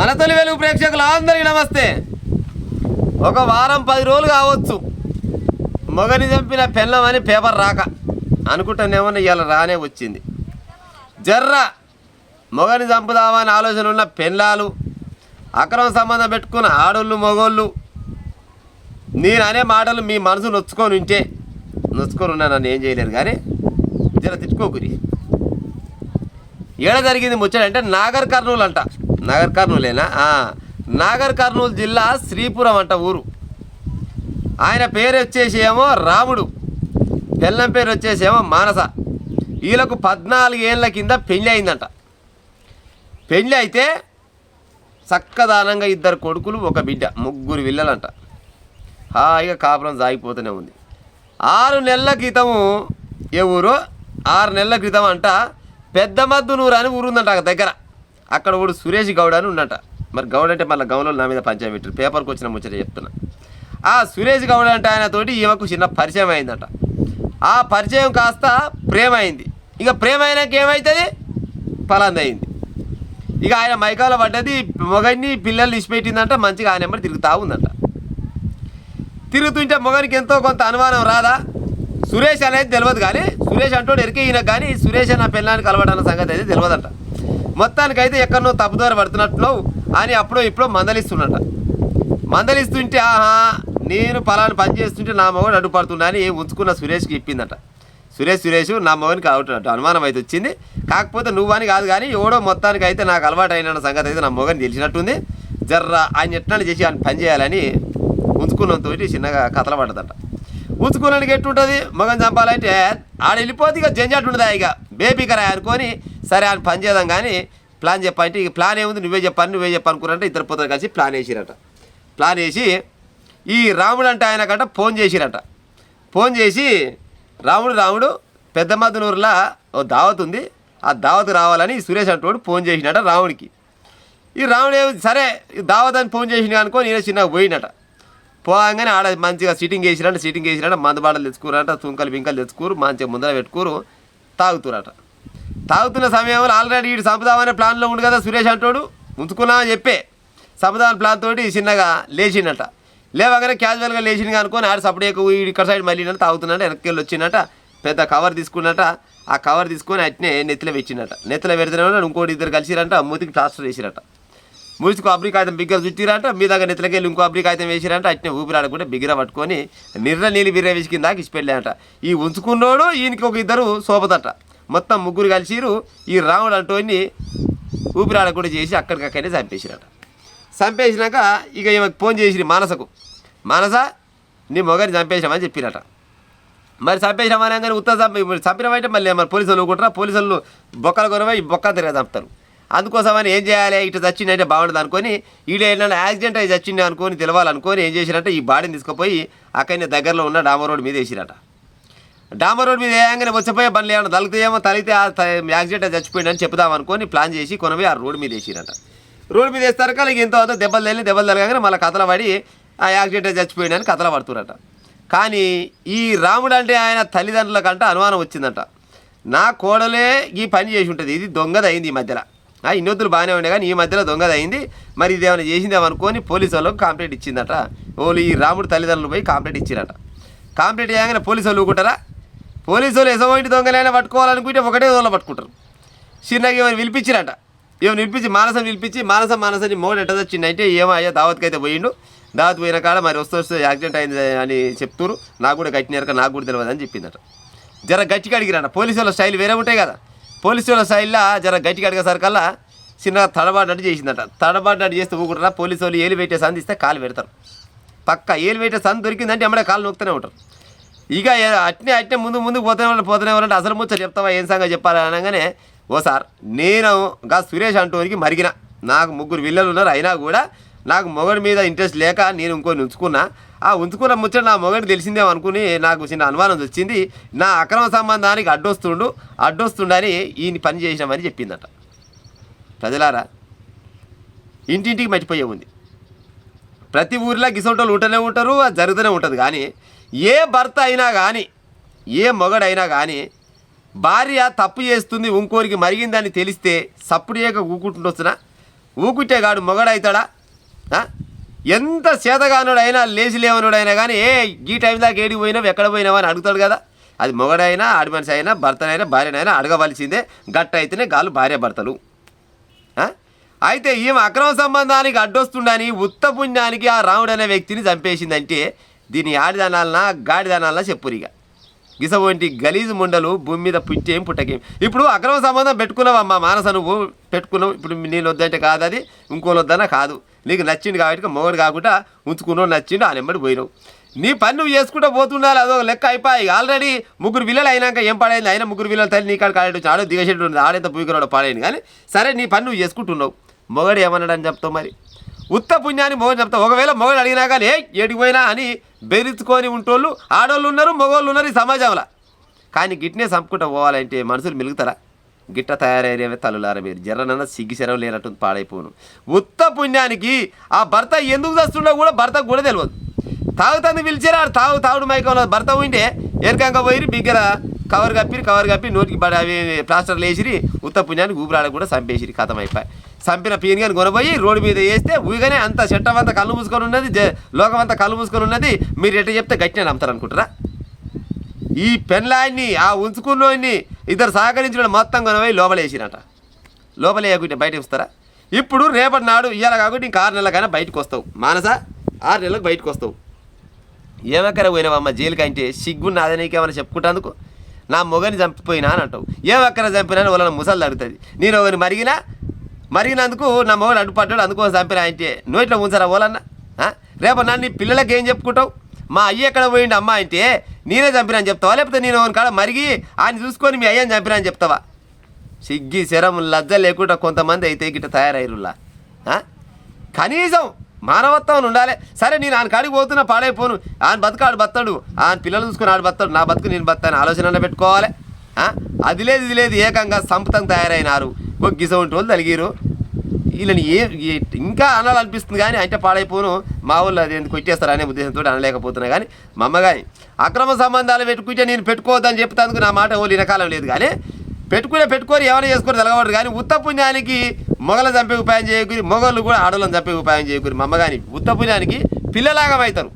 మన తొలి వెలుగు ప్రేక్షకులు అందరికీ నమస్తే. ఒక వారం 10 రోజులు కావచ్చు మొగని చంపిన పెళ్ళమని పేపర్ రాక అనుకుంటానేమన్నా ఇవాళ రానే వచ్చింది. జర్ర మొగని చంపుదామని ఆలోచన ఉన్న పెళ్ళాలు, అక్రమ సంబంధం పెట్టుకున్న ఆడోళ్ళు మగోళ్ళు, నేను అనే మాటలు మీ మనసు నొచ్చుకొని ఉన్నా నన్ను ఏం చేయలేరు. కానీ జర తిట్టుకోకురి. ఏడ జరిగింది ముచ్చడంటే నాగర్ కర్నూలు అంట. నాగర్ కర్నూలేనా? నాగర్ కర్నూలు జిల్లా శ్రీపురం అంట ఊరు. ఆయన పేరు వచ్చేసి ఏమో రాముడు, పెళ్ళం పేరు వచ్చేసి ఏమో మానస. వీళ్ళకు 14 ఏళ్ళ కింద పెళ్ళి అయిందంట. పెళ్ళి అయితే చక్కదానంగా 2 కొడుకులు 1 బిడ్డ, 3 పిల్లలంట. హాయిగా కాపురం సాగిపోతూనే ఉంది. 6 నెలల క్రితము ఏ ఊరు 6 నెలల క్రితం అంట పెద్దమద్దునూరు అని ఊరుందంట దగ్గర. అక్కడ కూడా సురేష్ గౌడ్ అని ఉన్నట. మరి గౌడ్ అంటే మళ్ళీ గౌన్లో నా మీద పంచాయతీ పెట్టారు. పేపర్కి వచ్చిన ముచ్చట చెప్తున్నా. ఆ సురేష్ గౌడ్ అంటే ఆయనతోటి ఈమెకు చిన్న పరిచయం అయిందట. ఆ పరిచయం కాస్త ప్రేమ అయింది. ఇక ప్రేమ అయినాక ఏమవుతుంది, పలాంది అయింది. ఇక ఆయన మైకాలో పడ్డది, మొగన్ని పిల్లల్ని ఇచ్చిపెట్టిందంట. మంచిగా ఆయన నెంబర్ తిరుగుతూ ఉందంట. తిరుగుతుంటే మొగనికి ఎంతో కొంత అనుమానం రాదా? సురేష్ అనేది తెలియదు, కానీ సురేష్ అంటోడు ఎరికే ఈయనకు, కానీ సురేష్ నా పిల్లానికి కలవడన్న సంగతి అయితే తెలియదంట. మొత్తానికైతే ఎక్కడనో తప్పుదోర పడుతున్నట్లు అని అప్పుడో ఇప్పుడో మందలిస్తున్నట. మందలిస్తుంటే నేను పలాని పని చేస్తుంటే నా మొగడు అడ్డుపడుతున్నా అని ఉంచుకున్న సురేష్కి చెప్పిందట. సురేష్ నా మొగనికి అవుతున్నట్టు అనుమానం అయితే వచ్చింది. కాకపోతే నువ్వని కాదు, కానీ ఎవడో మొత్తానికి అయితే నాకు అలవాటు అయిన సంగతి అయితే నా మొగని తెలిసినట్టుంది. జర్ర ఆయన ఎట్లా చేసి ఆయన పని చేయాలని ఉంచుకున్నంతో చిన్నగా కథలు పడ్డదంట. ఉంచుకున్నానికి ఎట్టుంటుంది, మగని చంపాలంటే ఆడ వెళ్ళిపోతే ఇక జంజాట్ ఉండదా, ఇక బేబీకరా అనుకొని సరే ఆయన పని చేద్దాం కానీ ప్లాన్ చెప్పంటే ఇక ప్లాన్ ఏముంది, నువ్వే చెప్పనుకున్నారంటే 2 పోతారు కలిసి ప్లాన్ వేసిరట. ప్లాన్ వేసి ఈ రాముడు అంటే ఆయనకంట ఫోన్ చేసిరట. ఫోన్ చేసి రాముడు పెద్దమద్దునూరులో ఓ దావత్ ఉంది, ఆ దావత్ రావాలని సురేష్ అంటోడు ఫోన్ చేసినట రాముడికి. ఈ రాముడు సరే దావత్ అని ఫోన్ చేసిన అనుకో నేను చిన్నగా పోయినట. పోగానే ఆడ మంచిగా సిట్టింగ్ వేసిరంట. మందు బాటలు తెచ్చుకోరంట, తుంకలు బింకలు తెచ్చుకోరు, మంచిగా ముందర పెట్టుకోరు, తాగుతురట. తాగుతున్న సమయంలో ఆల్రెడీ వీడు సంపదామనే ప్లాన్లో ఉండు కదా సురేష్ అంటోడు. ఉంచుకున్నామని చెప్పే సంపదామని ప్లాన్ తోటి చిన్నగా లేచిండట. లేవగానే క్యాజువల్గా లేచింది అనుకొని ఆడ సపరేట్గా ఇక్కడ సైడ్ మళ్ళీ తాగుతున్నట్ట. వెనక్కి వెళ్ళి వచ్చినట్ట. పెద్ద కవర్ తీసుకున్నట్ట. ఆ కవర్ తీసుకొని అట్నే నెత్తిలో పెట్టినట్ట. నెత్తిలో పెడితేనే ఇంకోటి 2 కలిసిరంట. మూతికి ప్లాస్టర్ వేసిరట. మూసికి అబ్రికాయతం బిగ్గర చుట్టిరంట. మీ దగ్గర నెత్తిలోకి వెళ్ళి ఇంకో అబ్రికాయతం వేసిరంట. అట్నే ఊపిరాడకుండా బిగ్గర పట్టుకొని నీళ్ళు బిర్ర వేసుకింద ఇచ్చిపెళ్ళాయంట. ఈ ఉంచుకున్నోడు ఈయనకి ఒక 2 సోపతట. మొత్తం 3 కలిసిరు. ఈ రాముడు అంటోని ఊపిరాడకుండా చేసి అక్కడికక్కడనే చంపేసిరట. చంపేసినాక ఇక ఈమెకు ఫోన్ చేసిరు మానసకు. మానస నీ మొగని చంపేసామని చెప్పిరట. మరి చంపేసామని కానీ చంపినమంటే మళ్ళీ మరి పోలీసులు ఊకుంటారా? పోలీసులు బొక్కల కొరవై బొక్క తిరగ చంపుతారు. అందుకోసమని ఏం చేయాలి, ఇటు చచ్చిందంటే బాగుండదు అనుకొని ఈడ ఏంటంటే యాక్సిడెంట్ అయ్యి చచ్చింది అనుకొని తెలవాలనుకొని ఏం చేసిరంటే ఈ బాడీని తీసుకుపోయి అక్కడనే దగ్గరలో ఉన్న డామర్ రోడ్ మీద వేసిరట. డామర్ రోడ్ మీద వేయంగానే వచ్చిపోయే బండ్లు ఏమన్నా తలిగితేమో తలిగితే యాక్సిడెంట్ అయి చచ్చిపోయిందని చెప్దాం అనుకొని ప్లాన్ చేసి కొనవి ఆ రోడ్ మీద వేసిరట. రోడ్ మీద వేస్తారు కానీ ఇంత దెబ్బలు తలగానే మళ్ళీ కథలు పడి ఆ యాక్సిడెంట్ అయి చచ్చిపోయిందని కథలు పడుతురట. కానీ ఈ రాముడు అంటే ఆయన తల్లిదండ్రుల కంటే అనుమానం వచ్చిందట. నా కోడలే ఈ పని చేసి ఉంటుంది, ఇది దొంగది అయింది ఈ మధ్యలో. ఇన్నొద్దులు బాగానే ఉండే కానీ ఈ మధ్యలో దొంగది అయింది, మరి ఇది ఏమైనా చేసిందేమనుకొని పోలీసు వాళ్ళకి కంప్లైంట్ ఇచ్చిందట. వాళ్ళు ఈ రాముడు తల్లిదండ్రులు పోయి కంప్లైంట్ ఇచ్చిరట. కంప్లైంట్ చేయగానే పోలీసు వాళ్ళు ఊకుంటారా? పోలీసు వాళ్ళు ఎసోంటి దొంగలైనా పట్టుకోవాలనుకుంటే ఒకటే రోజులో పట్టుకుంటారు. చిన్నగా ఏమైనా పిలిపించిరట. పిలిపించి మానసం పిలిపించి మానసని మోడు ఎట్ట వచ్చిందంటే ఏమో అయ్యా దావత్కి అయితే పోయిండు, దావత్ పోయిన కాడ మరి వస్తే యాక్సిడెంట్ అయింది అని చెప్తున్నారు, నాకు కూడా గట్టినారు, నాకు కూడా తెలియదు అని చెప్పిందట. జర గట్టిగా అడిగిరట. పోలీసు వాళ్ళ స్టైల్ వేరే ఉంటాయి కదా. పోలీసు వాళ్ళ స్టైల్లో జర గట్టిగా అడిగేసరికల్లా చిన్నగా తడబాటు చేసిందట. తడబాటు చేస్తే ఊకుంటారా? పోలీసు వాళ్ళు ఏలు పెట్టే సంది ఇస్తే కాలు పెడతారు. పక్క ఏలు పెట్టే సంది దొరికిందంటే ఎమ్మడే కాలు నొక్కుతూనే ఉంటారు. ఇక అట్నే ముందుకు పోతూనే వాళ్ళంటే అసలు ముచ్చట చెప్తావా, ఏం సంగతి చెప్పాలి అనగానే ఓ సార్ నేను సురేష్ అంటోనికి మరిగిన, నాకు 3 పిల్లలు ఉన్నారు, అయినా కూడా నాకు మొగడి మీద ఇంట్రెస్ట్ లేక నేను ఇంకొని ఉంచుకున్నా. ఆ ఉంచుకున్న ముచ్చట నా మొగడి తెలిసిందేమో అనుకుని నాకు చిన్న అనుమానం వచ్చింది. నా అక్రమ సంబంధానికి అడ్డొస్తుండని ఈయన పని చేసినామని చెప్పిందట. ప్రజలారా, ఇంటింటికి మర్చిపోయే ఉంది. ప్రతి ఊరిలో గిసోటోళ్ళు ఉంటూనే ఉంటారు, అది జరుగుతూనే ఉంటుంది. కానీ ఏ భర్త అయినా కానీ ఏ మొగడైనా కానీ భార్య తప్పు చేస్తుంది ఇంకోరికి మరిగిందని తెలిస్తే సప్పుడు చేయక ఊకుంటుండొచ్చునా? ఊకుట్టేగాడు మొగడవుతాడా? ఎంత చేతగానుడైనా లేచి లేవనుడైనా కానీ ఈ టైం దాకా ఏడికి పోయినావు ఎక్కడ పోయినావు అని అడుగుతాడు కదా. అది మొగడైనా ఆడి మనిషి అయినా భర్తనైనా భార్యనైనా అడగవలసిందే. గట్ట అయితేనే గాలు భార్య భర్తలు. అయితే ఈమె అక్రమ సంబంధానికి అడ్డొస్తుండని ఉత్త పుణ్యానికి ఆ రాముడు అనే వ్యక్తిని చంపేసిందంటే దీన్ని ఆడిదానాలనా గాడిదానాలనా చెప్పురిగా. గిసవంటి గలీజు ముండలు భూమి మీద పుట్టేం పుట్టకేం. ఇప్పుడు అక్రమ సంబంధం పెట్టుకున్నావమ్మా మానస, నువ్వు పెట్టుకున్నావు. ఇప్పుడు నేను వద్దంటే కాదు, అది ఇంకోళ్ళు వద్దన్నా కాదు. నీకు నచ్చింది కాబట్టి మొగడు కాకుండా ఉంచుకున్నావు, నచ్చిండు, ఆ నెంబడి పోయినావు. నీ పని నువ్వు చేసుకుంటూ పోతుండాలి. అదో లెక్క అయిపోయి ఆల్రెడీ 3 పిల్లలు అయినాక ఏం పాడైంది? అయినా 3 పిల్లలు తల్లి నీ కాడ కాడేటు ఆడో దిగసేటు ఉంది, ఆడేంత పూయకరాడు పాడైంది. కానీ సరే నీ పని నువ్వు చేసుకుంటున్నావు. మొగడు ఏమన్నాడని చెప్తావు మరి? ఉత్త పుణ్యాన్ని మొగడు చెప్తావు. ఒకవేళ మొగడు అడిగినా కానీ ఏడికి పోయినా అని బెదిరించుకొని ఉంటోళ్ళు ఆడోళ్ళు ఉన్నారు, మగవాళ్ళు ఉన్నారు ఈ సమాజంలో. కానీ గిట్నే చంపుకుంటూ పోవాలంటే మనుషులు మిలుగుతారా? గిట్ట తయారయ్యేవే తల్లులారా మీరు. జర్రనన్నా సిగ్గి శరం లేనట్టు పాడైపోను. ఉత్త పుణ్యానికి ఆ భర్త ఎందుకు చేస్తుండో కూడా భర్తకు కూడా తెలియదు. తాగుతుంది పిలిచారా తాగుడు మైకంలో భర్త ఉంటే ఎనకంగా పోయి బిగ్గర కవర్ కప్పి నోటికి పడి అవి ప్లాస్టర్లు వేసిరి. ఉత్త పుణ్యానికి ఊపిరాడ కూడా చంపేసిరి. కథం అయిపోయి చంపిన పీనిగాని కొనబోయి రోడ్డు మీద వేస్తే ఊగానే అంత చట్టం అంతా కళ్ళు మూసుకొని ఉన్నది, లోకం అంతా కళ్ళు మూసుకొని ఉన్నది. మీరు ఎట్లా చెప్తే గట్టినే నమ్ముతారనుకుంటారా? ఈ పెన్లాన్ని ఆ ఉంచుకున్నోడిని ఇద్దరు సహకరించిన మొత్తం కొనబోయి లోపలేసినట. లోపలేయకుంటే బయటకు వస్తారా? ఇప్పుడు రేపటి నాడు ఇవాళ కాకుండా ఇంక 6 నెలలకైనా బయటకు వస్తావు. మానస 6 నెలలకు బయటకు వస్తావు. ఏమక్కర పోయినావమ్మ జైలుకి అంటే సిగ్గున్న అదే నీకేమైనా చెప్పుకుంటేందుకు? నా మొగని చంపిపోయినా అని అంటావు. ఏమక్కర చంపినా వాళ్ళ ముసలు అడుగుతుంది. నేను ఒకరిని మరిగినందుకు నా మొగడు అడ్డుపడ్డాడు అందుకోసం చంపినా అంటే నోట్లో ఉంచరా ఓలన్నా? రేపు నన్ను నీ పిల్లలకి ఏం చెప్పుకుంటావు? మా అయ్య ఎక్కడ పోయిండు అమ్మ అంటే నేనే చంపినా అని చెప్తావా? లేకపోతే నేను ఒకరి కాడ మరిగి ఆయన చూసుకొని మీ అయ్యని చంపినా అని చెప్తావా? సిగ్గి శరం లజ్జ లేకుండా కొంతమంది అయితే గిట్ట తయారయ్యారులా. కనీసం మానవత్వం ఉండాలి. సరే నేను ఆయన కాడికి పోతున్నా పాడైపోను, ఆయన బతుకు ఆడు బతాడు, ఆయన పిల్లలు చూసుకుని ఆడు బతాడు, నా బతుకు నేను బతాను ఆలోచన పెట్టుకోవాలి. అది లేదు ఇది లేదు ఏకంగా సంపుతం తయారైనారు. గిస ఉంటే వాళ్ళు తలిగిరు. వీళ్ళని ఇంకా అనాలనిపిస్తుంది కానీ అంటే పాడైపోను మా వాళ్ళు అది ఎందుకు కొట్టేస్తారు అనే ఉద్దేశంతో అనలేకపోతున్నా. కానీ మా అమ్మ కానీ అక్రమ సంబంధాలు పెట్టుకుంటే నేను పెట్టుకోవద్దని చెప్తాను. నా మాట వాళ్ళు వినకాలం లేదు. కానీ పెట్టుకొని ఏమైనా చేసుకొని తెలగబడరు. కానీ ఉత్త పుణ్యానికి మొగలు చంపే ఉపాయం చేయకూరి, మొగళ్ళు కూడా ఆడలను చంపే ఉపాయం చేయకూరి. మా అమ్మ కానీ ఉత్త పుణ్యానికి పిల్లలాగా అవుతారు.